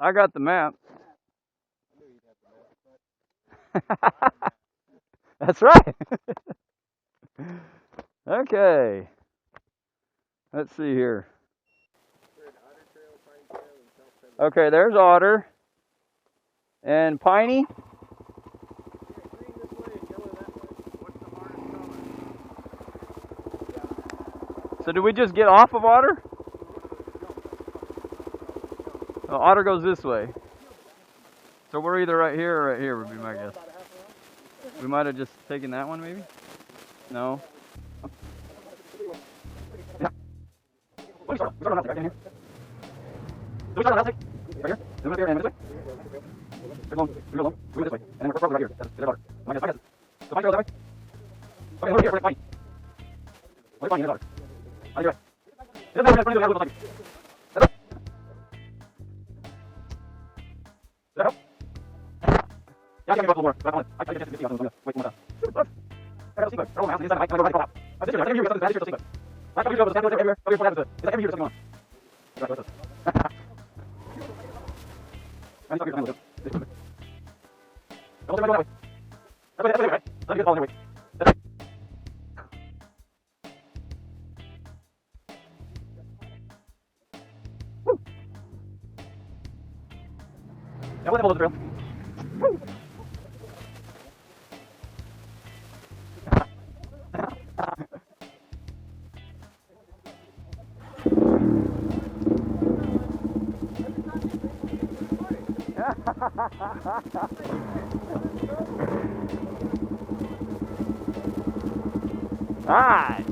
I got the map. That's right. Okay. Let's see here. Okay, there's Otter. And Piney? So do we just get off of Otter? Oh, Otter goes this way. So we're either right here or right here would be my guess. We might have just taken that one maybe? No. Yeah. We start on that right in here. So we start on that right here. Then we're here and this way. We go along. We go this way. And then we're probably right here. That's Otter. My guess. So Piney goes that way. Okay, over here. Where's Piney? Where's Piney? There's Otter. Piney, you're right. This is where we're going to go. Does that help? Yeah, I can go up a little more. But I can just see on the wait one more time. I got a sequence. Roll my house inside the mic. I go right out. I just every year we something bad. Sequence. Last couple years ago, was everywhere. Every 4 hours. It's like every year there's something on. Right, what's this? I need to talk to you. Don't go that way. That's right. Let me get the ball in there. Wait. That's right. Woo. Yeah, we'll let the ball over the trail. Woo. Alright.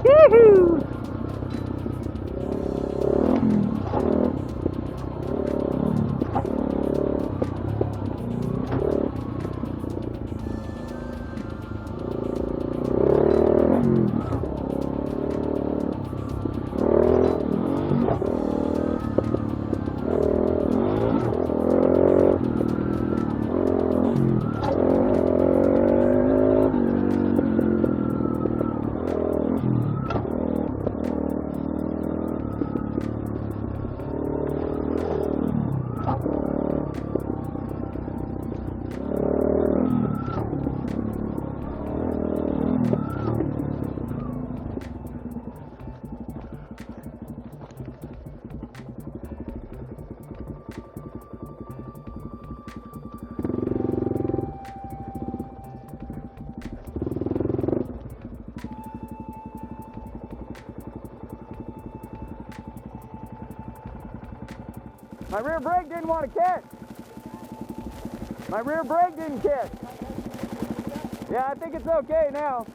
Woohoo! My rear brake didn't want to catch. My rear brake didn't catch. Yeah, I think it's okay now.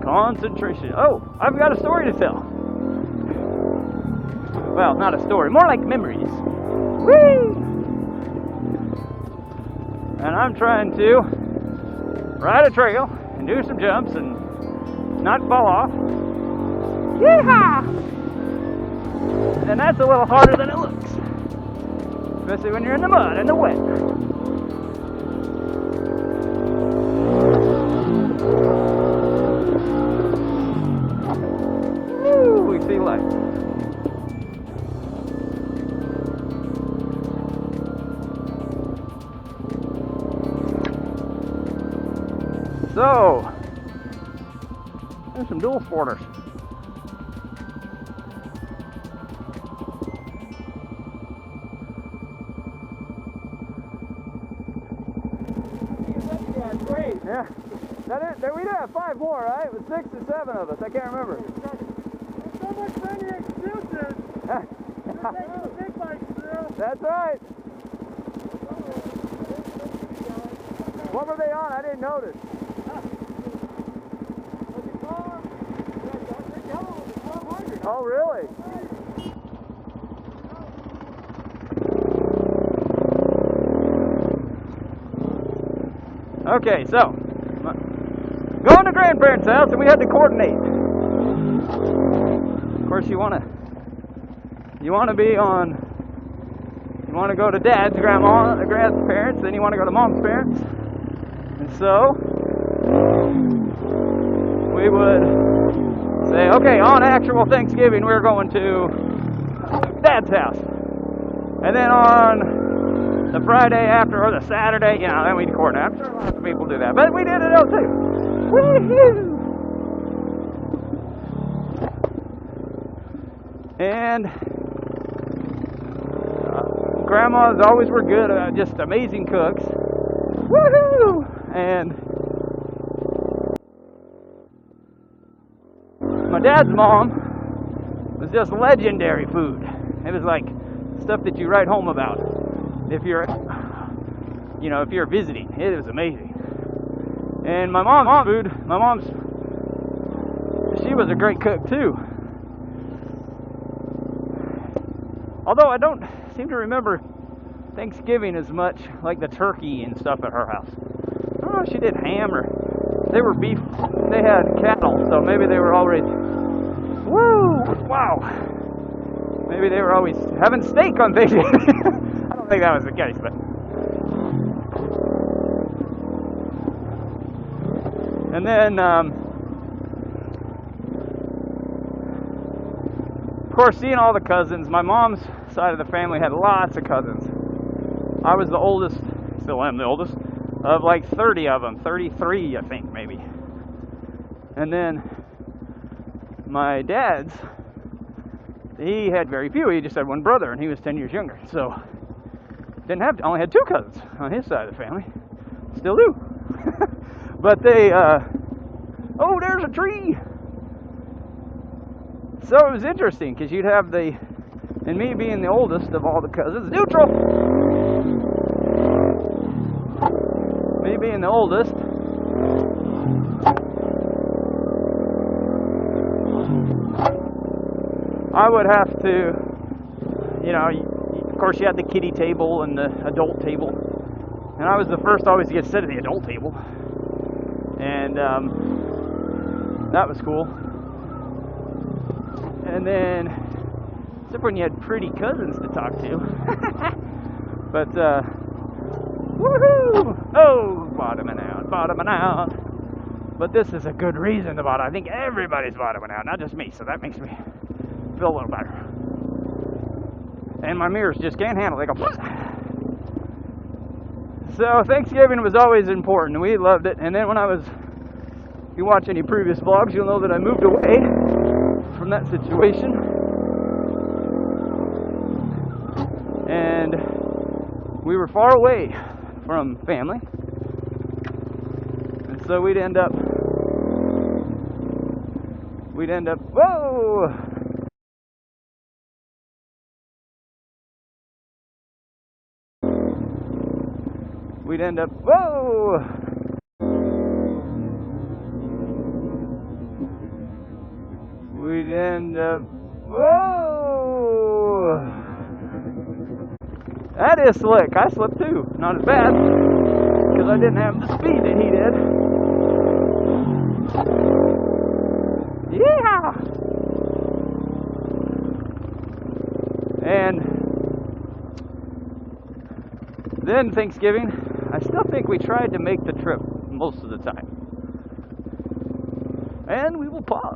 Concentration. Oh, I've got a story to tell. Well, not a story, more like memories. Whee! And I'm trying to ride a trail and do some jumps and not fall off. Yeehaw! And that's a little harder than it looks. Especially when you're in the mud and the wet. We see light. some dual sporters. Yeah. We did have 5 more, right? It was 6 or 7 of us. I can't remember. There's so much friendly excuses. That's right. What were they on? I didn't notice. Oh, really? Okay, so going to grandparents' house, and we had to coordinate. Of course, you want to go to dad's, grandparents, then you want to go to mom's parents. And so we would say, okay, on actual Thanksgiving, we're going to dad's house. And then on the Friday after, or the Saturday, then we'd coordinate. I'm sure lots of people do that, but we did it out too. Woo-hoo! And grandmas always were good, just amazing cooks. Woohoo! And my dad's mom was just legendary food. It was like stuff that you write home about if you're visiting. It was amazing. And my mom's food, she was a great cook too. Although I don't seem to remember Thanksgiving as much, like the turkey and stuff at her house. I don't know if she did ham or they were beef. They had cattle, so maybe they were always, wow. Maybe they were always having steak on Thanksgiving. I don't think that was the case, but. And then, of course, seeing all the cousins. My mom's side of the family had lots of cousins. I was the oldest, still am the oldest, of like 30 of them, 33 I think maybe. And then my dad's, he had very few. He just had one brother and he was 10 years younger. So only had 2 cousins on his side of the family. Still do. But they, oh, there's a tree. So it was interesting because you'd have and me being the oldest of all the cousins, neutral. Me being the oldest, I would have to, of course you had the kiddie table and the adult table. And I was the first always to get to sit at the adult table. And that was cool. And then, except when you had pretty cousins to talk to. But, woohoo! Oh, bottoming out. But this is a good reason to bottom. I think everybody's bottoming out, not just me. So that makes me feel a little better. And my mirrors just can't handle it. They go. So Thanksgiving was always important. We loved it. And then when if you watch any previous vlogs, you'll know that I moved away from that situation. And we were far away from family. And so we'd end up, whoa! We'd end up, whoa! We'd end up, whoa! That is slick. I slipped too. Not as bad, because I didn't have the speed that he did. Yeah! And then Thanksgiving, I still think we tried to make the trip most of the time. And we will pause.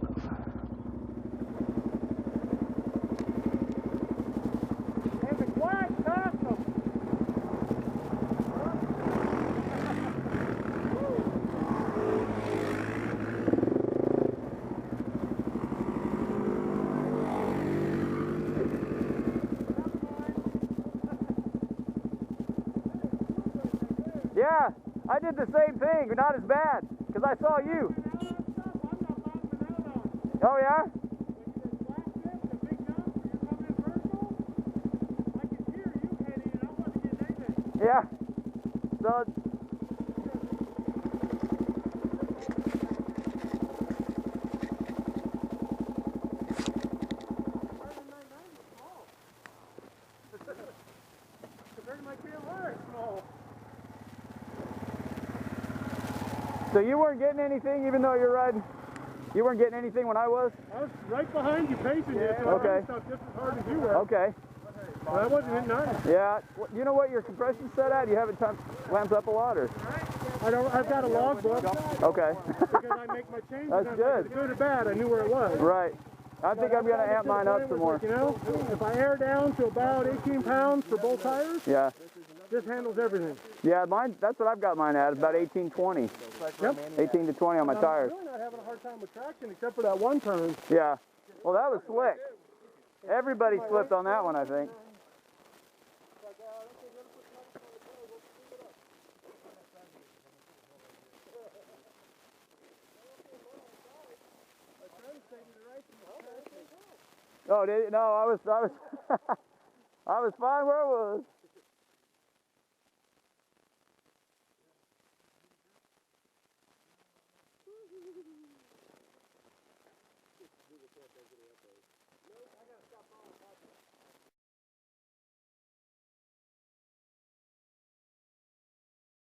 Yeah, I did the same thing, but not as bad, because I saw you. Oh, yeah? Yeah. So, Compared to my KLR, it's small. so you weren't getting anything even though you're riding? You weren't getting anything when I was? I was right behind you pacing you, so Okay. I stuff just as hard as you were. Okay. But I wasn't hitting none. Yeah. You know what your compression's set at? You have it lambs up a lot, or? I've got a logbook. Okay. Because I make my changes. That's good. Good or bad, I knew where it was. Right. I think I'm going to amp mine up some more. You know, if I air down to about 18 pounds for both tires, Yeah. this handles everything. Yeah, mine. That's what I've got mine at, about 18, 20. Yep. 18 to 20 on my tires. I'm really not having a hard time with traction except for that one turn. Yeah. Well, that was slick. Everybody slipped on that one, I think. Oh, did it? No, I was I was fine where I was.